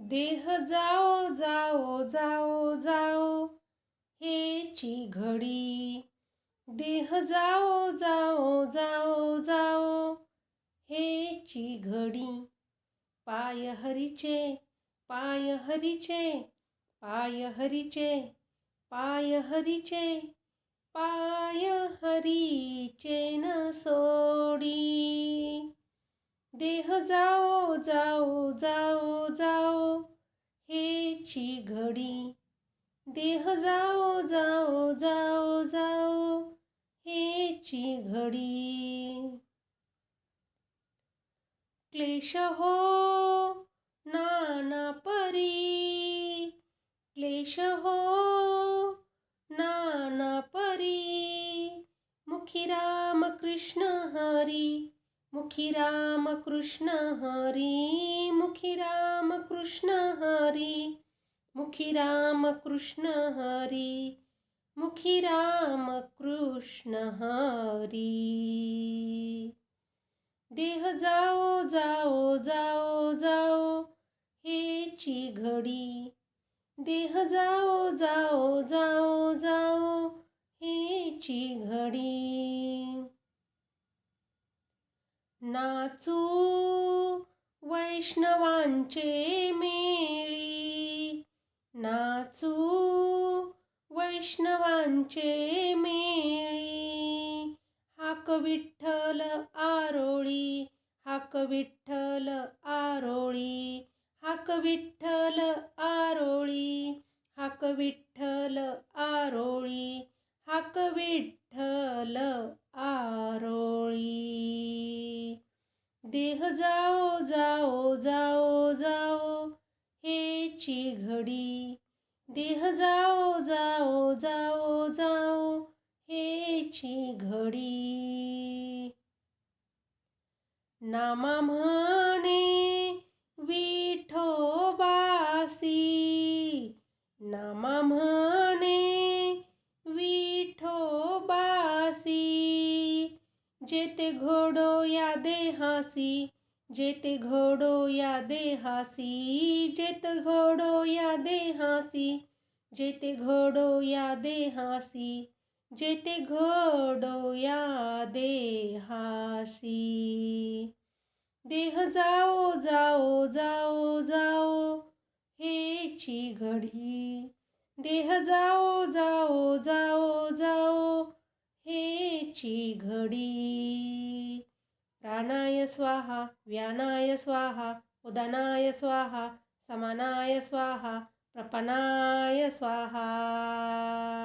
देह जाओ जाओ जाओ जाओ हेची घडी. देह जाओ जाओ जाओ जाओ हेची घडी. पाय हरीचे पाय हरीचे पाय हरीचे पाय हरीचे पाय हरीचे न सोडी. देह जाओ जाओ जाओ जाओ हेची घडी. देह जाओ जाओ जाओ जाओ हेची घडी. क्लेश हो नाना परी. क्लेश हो नाना परी. मुखी राम कृष्ण हरी. मुखी राम कृष्ण हरी. मुखी राम कृष्ण हरी. मुखी राम कृष्ण हरी. मुखी राम कृष्ण हरी. देह जाओ जाओ जाओ जाओ हेची घडी. देह जाओ जाओ जाओ जाओ हेची घडी. नाचू वैष्णवांचे मेळी. नाचू वैष्णवांचे मेळी. हाक विठ्ठल आरोळी. हाक विठ्ठल आरोळी. हाक विठ्ठल आरोळी. हाक विठ्ठल आरोळी. हाक विठ्ठल आरोळी. देह जाओ जाओ जाओ जाओ हेची घडी. देह जाओ जाओ जाओ जाओ हेची घडी. नामा म्हणे विठोबासी. नामा म्हणे विठोबासी. जेते घोडो या देहासी. जेते घोडो या देहासी. जेते घोडो या देहासी. जेते घोडो या देहासी. जेते घोडो या देहासी. देह जाओ जाओ जाओ जाओ हेची घडी. देह जाओ जाओ जाओ जाओ हेची घडी. प्राणाय स्वाहा व्यानाय स्वाहा उदानाय स्वाहा समानाय स्वाहा प्रपनाय स्वाहा.